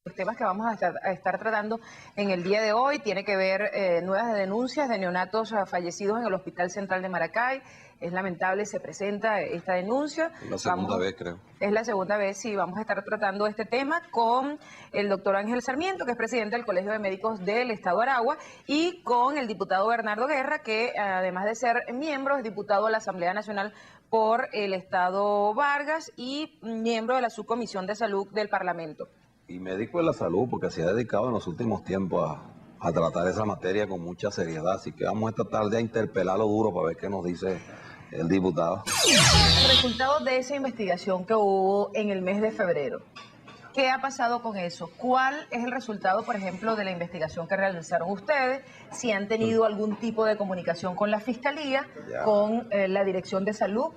Los temas que vamos a estar tratando en el día de hoy tiene que ver nuevas denuncias de neonatos fallecidos en el Hospital Central de Maracay. Es lamentable, se presenta esta denuncia. Es la segunda vez, creo. Es la segunda vez, sí. Vamos a estar tratando este tema con el doctor Ángel Sarmiento, que es presidente del Colegio de Médicos del Estado de Aragua, y con el diputado Bernardo Guerra, que además de ser miembro, es diputado de la Asamblea Nacional por el Estado Vargas y miembro de la Subcomisión de Salud del Parlamento. Y médico de la salud, porque se ha dedicado en los últimos tiempos a tratar esa materia con mucha seriedad. Así que vamos esta tarde a interpelarlo duro para ver qué nos dice el diputado. El resultado de esa investigación que hubo en el mes de febrero, ¿qué ha pasado con eso? ¿Cuál es el resultado, por ejemplo, de la investigación que realizaron ustedes? Si han tenido algún tipo de comunicación con la Fiscalía, con la Dirección de Salud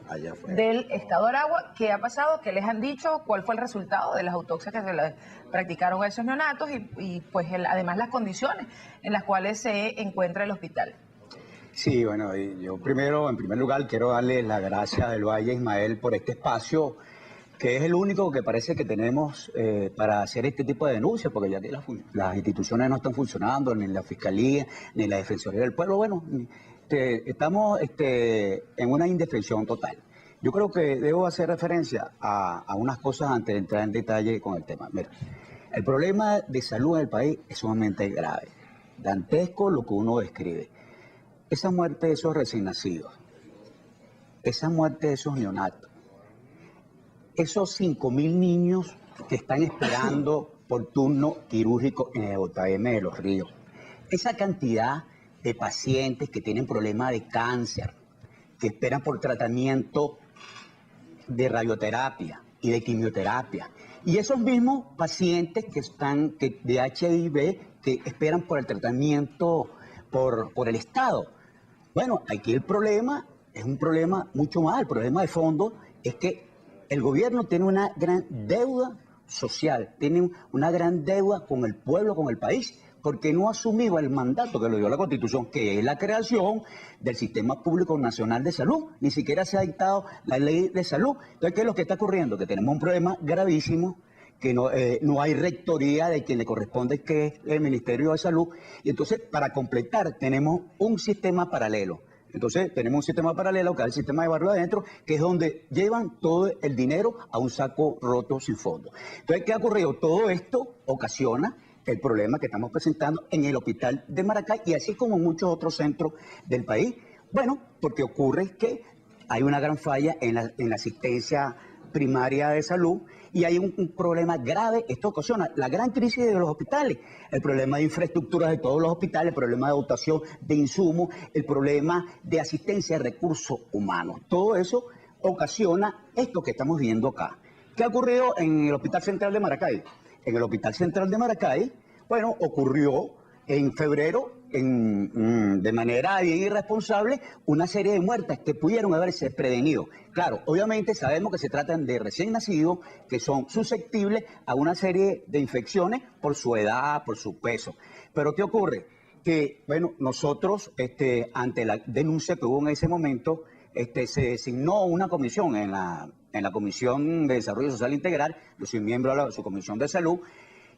del Estado de Aragua. ¿Qué ha pasado? ¿Qué les han dicho? ¿Cuál fue el resultado de las autopsias que se les practicaron a esos neonatos? Y pues además las condiciones en las cuales se encuentra el hospital. Sí, bueno, yo primero, en primer lugar, quiero darle las gracias del Valle a Ismael por este espacio, que es el único que parece que tenemos para hacer este tipo de denuncias, porque ya que las instituciones no están funcionando, ni la Fiscalía, ni la Defensoría del Pueblo, bueno, estamos en una indefensión total. Yo creo que debo hacer referencia a unas cosas antes de entrar en detalle con el tema. Mira, el problema de salud en el país es sumamente grave, dantesco lo que uno describe. Esa muerte de esos recién nacidos, esa muerte de esos neonatos, esos 5.000 niños que están esperando por turno quirúrgico en el JM de Los Ríos, esa cantidad de pacientes que tienen problemas de cáncer, que esperan por tratamiento de radioterapia y de quimioterapia, y esos mismos pacientes de HIV que esperan por el tratamiento por el Estado. Bueno, aquí el problema es un problema mucho más. El problema de fondo es que el gobierno tiene una gran deuda social, tiene una gran deuda con el pueblo, con el país, porque no ha asumido el mandato que le dio la Constitución, que es la creación del Sistema Público Nacional de Salud. Ni siquiera se ha dictado la ley de salud. Entonces, ¿qué es lo que está ocurriendo? Que tenemos un problema gravísimo, que no hay rectoría de quien le corresponde, que es el Ministerio de Salud. Y entonces, para completar, tenemos un sistema paralelo. Entonces, tenemos un sistema paralelo, que es el sistema de barrio adentro, que es donde llevan todo el dinero a un saco roto sin fondo. Entonces, ¿qué ha ocurrido? Todo esto ocasiona el problema que estamos presentando en el hospital de Maracay y así como en muchos otros centros del país. Bueno, porque ocurre que hay una gran falla en la asistencia primaria de salud y hay un problema grave. Esto ocasiona la gran crisis de los hospitales, el problema de infraestructuras de todos los hospitales, el problema de dotación de insumos, el problema de asistencia de recursos humanos. Todo eso ocasiona esto que estamos viendo acá. ¿Qué ha ocurrido en el Hospital Central de Maracay? En el Hospital Central de Maracay, bueno, ocurrió en febrero, de manera bien irresponsable, una serie de muertes que pudieron haberse prevenido. Claro, obviamente sabemos que se tratan de recién nacidos que son susceptibles a una serie de infecciones por su edad, por su peso. Pero ¿qué ocurre? Que, bueno, nosotros, ante la denuncia que hubo en ese momento, se designó una comisión en la Comisión de Desarrollo Social Integral. Yo soy miembro de la Subcomisión de Salud.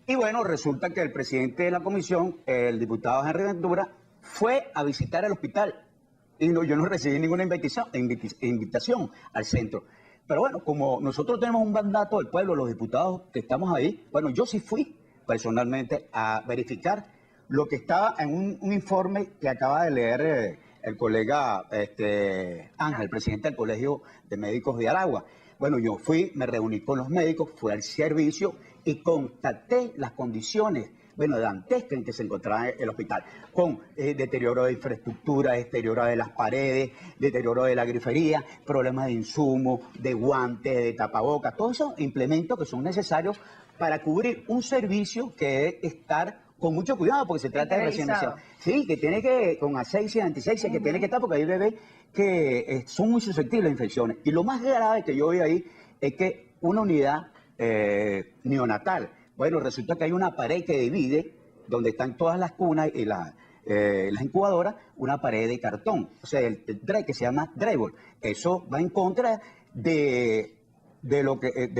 Y bueno, resulta que el presidente de la comisión, el diputado Henry Ventura, fue a visitar el hospital. Y yo no recibí ninguna invitación al centro. Pero bueno, como nosotros tenemos un mandato del pueblo, los diputados que estamos ahí, bueno, yo sí fui personalmente a verificar lo que estaba en un informe que acaba de leer el colega Ángel, presidente del Colegio de Médicos de Aragua. Bueno, yo fui, me reuní con los médicos, fui al servicio y constaté las condiciones, bueno, dantescas en que se encontraba el hospital, con deterioro de infraestructura, deterioro de las paredes, deterioro de la grifería, problemas de insumos, de guantes, de tapabocas, todos esos implementos que son necesarios para cubrir un servicio que es estar con mucho cuidado, porque se trata de recién nacidos. Sí, que tiene que, con asepsia, antisepsia, que tiene que estar, porque hay bebés que son muy susceptibles a infecciones. Y lo más grave que yo veo ahí es que una unidad neonatal, bueno, resulta que hay una pared que divide donde están todas las cunas y las incubadoras, una pared de cartón, o sea, que se llama drywall. Eso va en contra de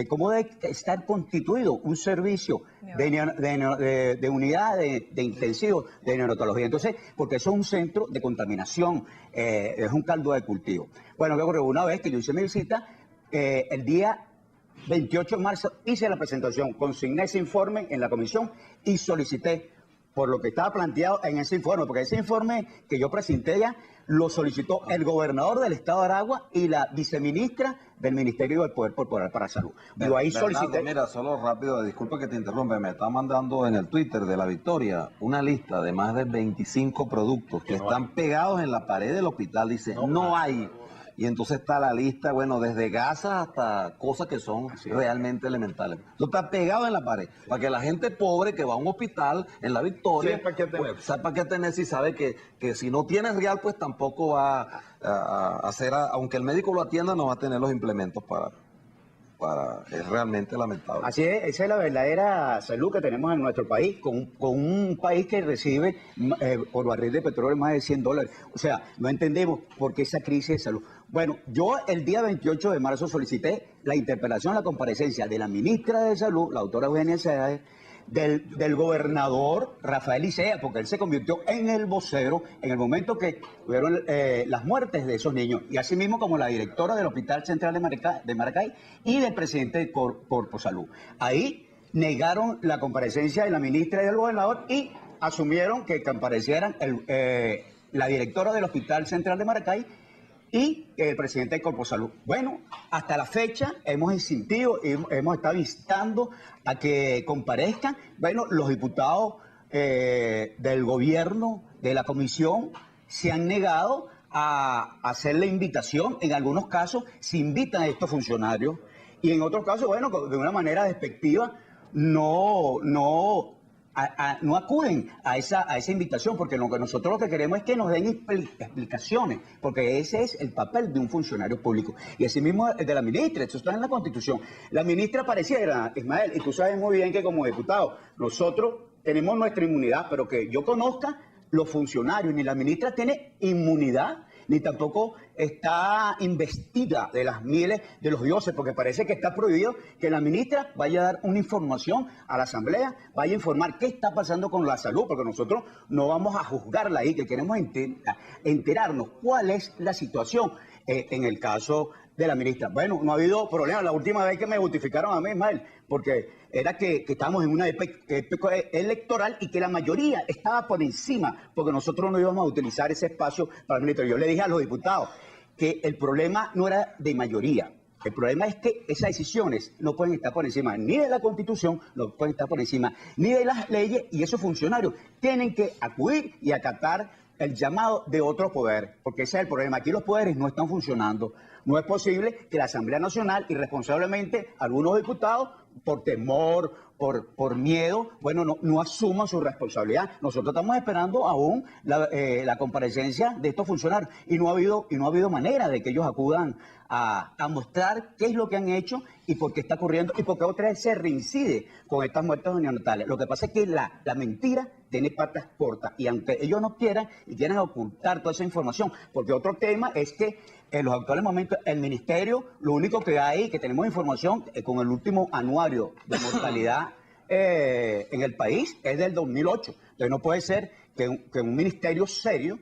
cómo debe estar constituido un servicio de unidad de intensivo de neonatología. Entonces, porque eso es un centro de contaminación, es un caldo de cultivo. Bueno, ¿qué ocurrió? Una vez que yo hice mi visita, el día 28 de marzo hice la presentación, consigné ese informe en la comisión y solicité por lo que estaba planteado en ese informe, porque ese informe que yo presenté ya lo solicitó el gobernador del estado de Aragua y la viceministra del Ministerio del Poder Popular para Salud. Yo ahí solicité... Mira, solo rápido, disculpa que te interrumpa, me está mandando en el Twitter de La Victoria una lista de más de 25 productos que están pegados en la pared del hospital, dice, no hay. Y entonces está la lista, bueno, desde gasas hasta cosas que son realmente elementales. Eso está pegado en la pared, para que la gente pobre que va a un hospital en La Victoria, sepa qué tener, si sabe que si no tiene real, pues tampoco va a hacer, aunque el médico lo atienda, no va a tener los implementos para es realmente lamentable. Así es, esa es la verdadera salud que tenemos en nuestro país, con un país que recibe por barril de petróleo más de $100. O sea, no entendemos por qué esa crisis de salud. Bueno, yo el día 28 de marzo solicité la interpelación, la comparecencia de la ministra de Salud, la doctora Eugenia Sáez, del gobernador Rafael Icea, porque él se convirtió en el vocero en el momento que hubieron las muertes de esos niños, y asimismo como la directora del Hospital Central de Maracay y del presidente de Corpo Salud. Ahí negaron la comparecencia de la ministra y del gobernador y asumieron que comparecieran la directora del Hospital Central de Maracay y el presidente de Corpo Salud. Bueno, hasta la fecha hemos insistido y hemos estado instando a que comparezcan, bueno, los diputados del gobierno, de la comisión, se han negado a hacer la invitación. En algunos casos se invitan a estos funcionarios y en otros casos, bueno, de una manera despectiva, no acuden a esa invitación, porque lo que nosotros lo que queremos es que nos den explicaciones, porque ese es el papel de un funcionario público. Y así mismo el de la ministra, eso está en la Constitución. La ministra pareciera, Ismael, y tú sabes muy bien que como diputado, nosotros tenemos nuestra inmunidad, pero que yo conozca los funcionarios, ni la ministra tiene inmunidad, ni tampoco está investida de las miles de los dioses, porque parece que está prohibido que la ministra vaya a dar una información a la Asamblea, vaya a informar qué está pasando con la salud, porque nosotros no vamos a juzgarla ahí, que queremos enterarnos cuál es la situación en el caso de la ministra. Bueno, no ha habido problema. La última vez que me justificaron a mí, Ismael, porque era que estábamos en una época electoral y que la mayoría estaba por encima, porque nosotros no íbamos a utilizar ese espacio para el ministerio. Yo le dije a los diputados que el problema no era de mayoría. El problema es que esas decisiones no pueden estar por encima ni de la Constitución, no pueden estar por encima ni de las leyes, y esos funcionarios tienen que acudir y acatar el llamado de otro poder, porque ese es el problema. Aquí los poderes no están funcionando. No es posible que la Asamblea Nacional, irresponsablemente, algunos diputados, por temor, por miedo, bueno, no asuman su responsabilidad. Nosotros estamos esperando aún la comparecencia de estos funcionarios y no ha habido manera de que ellos acudan a mostrar qué es lo que han hecho y por qué está ocurriendo y por qué otra vez se reincide con estas muertes neonatales. Lo que pasa es que la mentira tiene patas cortas y aunque ellos no quieran y quieran ocultar toda esa información, porque otro tema es que en los actuales momentos el ministerio, lo único que hay, que tenemos información con el último anuario de mortalidad en el país es del 2008. Entonces no puede ser que un ministerio serio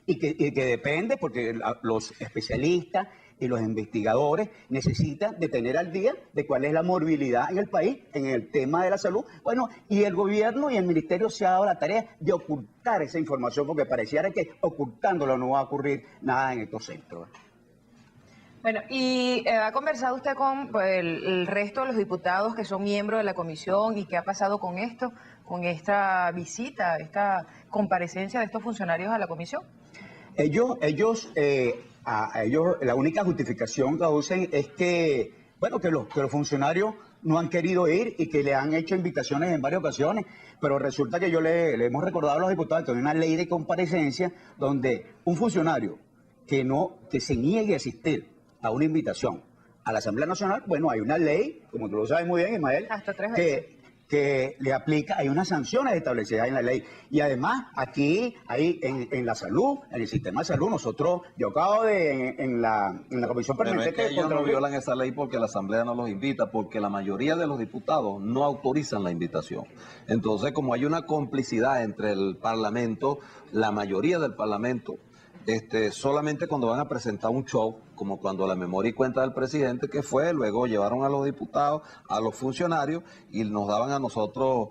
y que depende, porque los especialistas y los investigadores necesitan de tener al día de cuál es la morbilidad en el país en el tema de la salud. Bueno, y el gobierno y el ministerio se ha dado la tarea de ocultar esa información, porque pareciera que ocultándolo no va a ocurrir nada en estos centros. Bueno, ¿y ha conversado usted con el resto de los diputados que son miembros de la comisión y qué ha pasado con esto, con esta visita, esta comparecencia de estos funcionarios a la comisión? Ellos, la única justificación que usan es que, bueno, que los funcionarios no han querido ir y que le han hecho invitaciones en varias ocasiones, pero resulta que le hemos recordado a los diputados que hay una ley de comparecencia donde un funcionario que se niegue a asistir a una invitación a la Asamblea Nacional, bueno, hay una ley, como tú lo sabes muy bien, Ismael, hasta 3 veces. que le aplica, hay unas sanciones establecidas en la ley. Y además, aquí, ahí en la salud, en el sistema de salud, yo acabo de, en la Comisión Pero es Permanente que de ellos no Control. violan esa ley porque la Asamblea no los invita, porque la mayoría de los diputados no autorizan la invitación. Entonces, como hay una complicidad entre el Parlamento, la mayoría del Parlamento, solamente cuando van a presentar un show, como cuando la memoria y cuenta del presidente que fue, luego llevaron a los diputados, a los funcionarios y nos daban a nosotros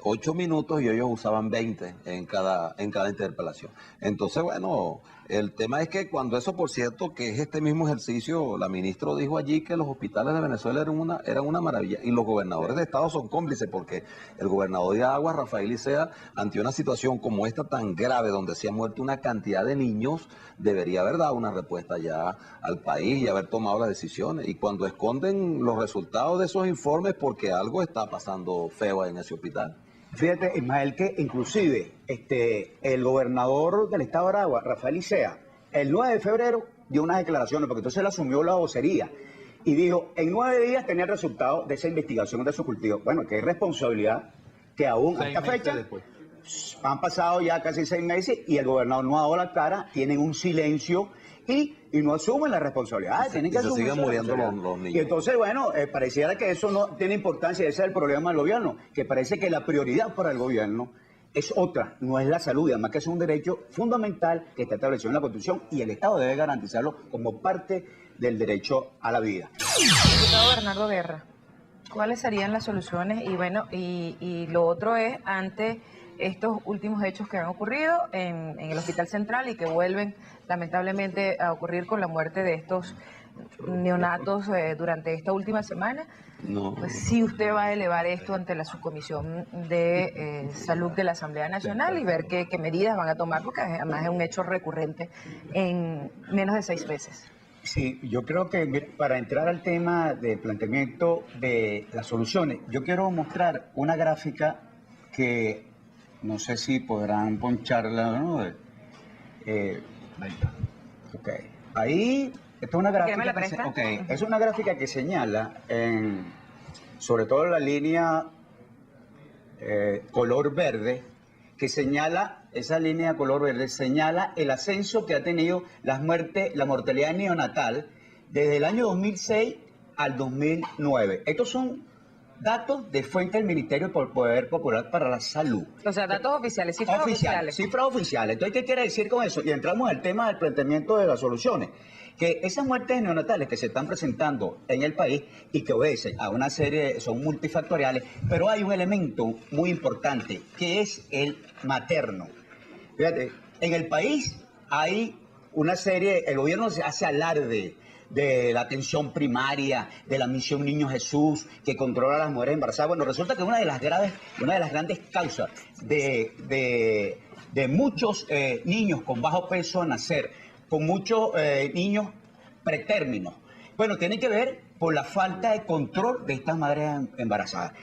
8 minutos y ellos usaban 20 en cada interpelación. Entonces, bueno, el tema es que cuando eso, por cierto, que es este mismo ejercicio, la ministra dijo allí que los hospitales de Venezuela eran una maravilla y los gobernadores de estado son cómplices porque el gobernador de Aguas, Rafael Licea, ante una situación como esta tan grave donde se ha muerto una cantidad de niños, debería haber dado una respuesta ya al país y haber tomado las decisiones. Y cuando esconden los resultados de esos informes porque algo está pasando feo en ese hospital. Fíjate, Ismael, que inclusive el gobernador del estado de Aragua, Rafael Licea, el 9 de febrero dio unas declaraciones, porque entonces él asumió la vocería y dijo, en 9 días tenía el resultado de esa investigación de su cultivo. Bueno, qué responsabilidad que aún a esta fecha han pasado ya casi 6 meses y el gobernador no ha dado la cara, tienen un silencio y no asumen la responsabilidad. Tienen que se siguen muriendo los niños. Y entonces, bueno, pareciera que eso no tiene importancia, ese es el problema del gobierno, que parece que la prioridad para el gobierno es otra, no es la salud, y además que es un derecho fundamental que está establecido en la Constitución y el Estado debe garantizarlo como parte del derecho a la vida. Diputado Bernardo Guerra, ¿cuáles serían las soluciones? Y bueno, y lo otro es, ante estos últimos hechos que han ocurrido en el Hospital Central y que vuelven lamentablemente a ocurrir con la muerte de estos neonatos durante esta última semana, pues si usted va a elevar esto ante la Subcomisión de Salud de la Asamblea Nacional y ver qué medidas van a tomar, porque además es un hecho recurrente en menos de 6 meses. Sí, yo creo que para entrar al tema del planteamiento de las soluciones, yo quiero mostrar una gráfica que no sé si podrán poncharla, ¿no? Ahí está. Ok. Ahí, esta es una gráfica. Es una gráfica que señala, sobre todo en la línea color verde, que señala, esa línea color verde señala el ascenso que ha tenido la mortalidad neonatal desde el año 2006 al 2009. Estos son datos de fuente del Ministerio del Poder Popular para la Salud. O sea, datos oficiales, cifras oficiales. Cifras oficiales. Entonces, ¿qué quiere decir con eso? Y entramos al tema del planteamiento de las soluciones. Que esas muertes neonatales que se están presentando en el país y que obedecen a una serie, son multifactoriales, pero hay un elemento muy importante, que es el materno. Fíjate, en el país hay una serie, el gobierno se hace alarde de la atención primaria, de la misión Niño Jesús, que controla a las mujeres embarazadas. Bueno, resulta que una de las grandes causas de muchos niños con bajo peso a nacer, con muchos niños pretérminos, bueno, tiene que ver por la falta de control de estas madres embarazadas.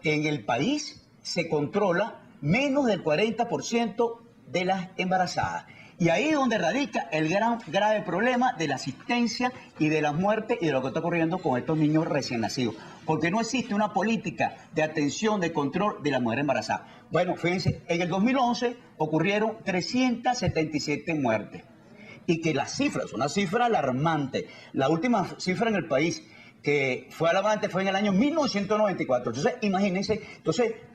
En el país se controla menos del 40% de las embarazadas. Y ahí es donde radica el grave problema de la asistencia y de las muertes y de lo que está ocurriendo con estos niños recién nacidos. Porque no existe una política de atención, de control de la mujer embarazada. Bueno, fíjense, en el 2011 ocurrieron 377 muertes. Y que las cifras, es una cifra alarmante. La última cifra en el país que fue alarmante fue en el año 1994. Entonces, imagínense,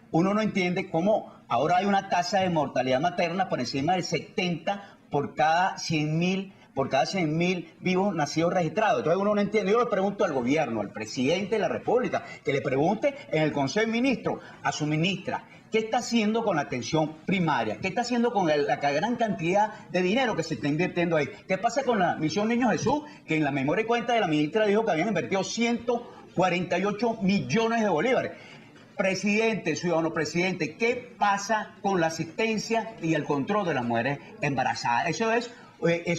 uno no entiende cómo ahora hay una tasa de mortalidad materna por encima del 70 por cada 100.000 vivos nacidos registrados. Entonces uno no entiende. Yo le pregunto al gobierno, al presidente de la República, que le pregunte en el Consejo de Ministros, a su ministra, ¿qué está haciendo con la atención primaria? ¿Qué está haciendo con la gran cantidad de dinero que se está invirtiendo ahí? ¿Qué pasa con la misión Niño Jesús? Que en la memoria y cuenta de la ministra dijo que habían invertido 148 millones de bolívares. Presidente, ciudadano presidente, ¿qué pasa con la asistencia y el control de las mujeres embarazadas? Eso es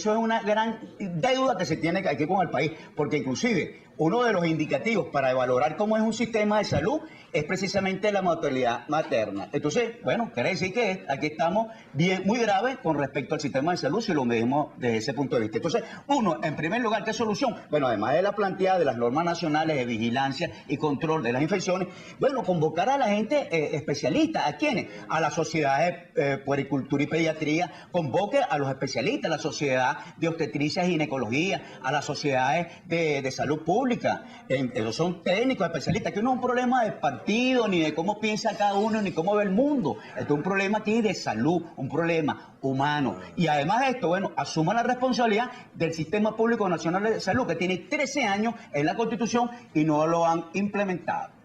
una gran deuda que se tiene aquí con el país, porque inclusive uno de los indicativos para valorar cómo es un sistema de salud es precisamente la mortalidad materna. Entonces, bueno, quiere decir que aquí estamos bien, muy graves con respecto al sistema de salud si lo medimos desde ese punto de vista. Entonces, uno, en primer lugar, ¿qué solución? Bueno, además de la planteada de las normas nacionales de vigilancia y control de las infecciones, bueno, convocar a la gente especialista. ¿A quiénes? A la sociedad de puericultura y pediatría, convoque a los especialistas, a la sociedad de obstetricia y ginecología, a las sociedades de salud pública. Esos son técnicos especialistas. Aquí no es un problema de partido, ni de cómo piensa cada uno, ni cómo ve el mundo. Esto es un problema aquí de salud, un problema humano. Y además de esto, bueno, asuma la responsabilidad del Sistema Público Nacional de Salud, que tiene 13 años en la Constitución y no lo han implementado.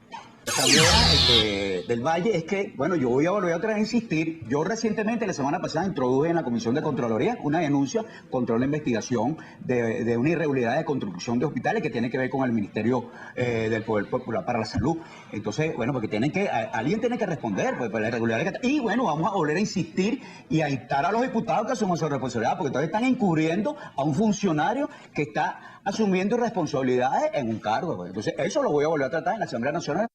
También del Valle es que, bueno, yo voy a volver otra vez a insistir. Yo recientemente, la semana pasada, introduje en la Comisión de Contraloría una denuncia contra una investigación de una irregularidad de construcción de hospitales que tiene que ver con el Ministerio del Poder Popular para la Salud. Entonces, bueno, porque alguien tiene que responder pues, por la irregularidad. Y bueno, vamos a volver a insistir y a instar a los diputados que asuman su responsabilidad, porque todavía están encubriendo a un funcionario que está asumiendo responsabilidades en un cargo. Pues. Entonces, eso lo voy a volver a tratar en la Asamblea Nacional.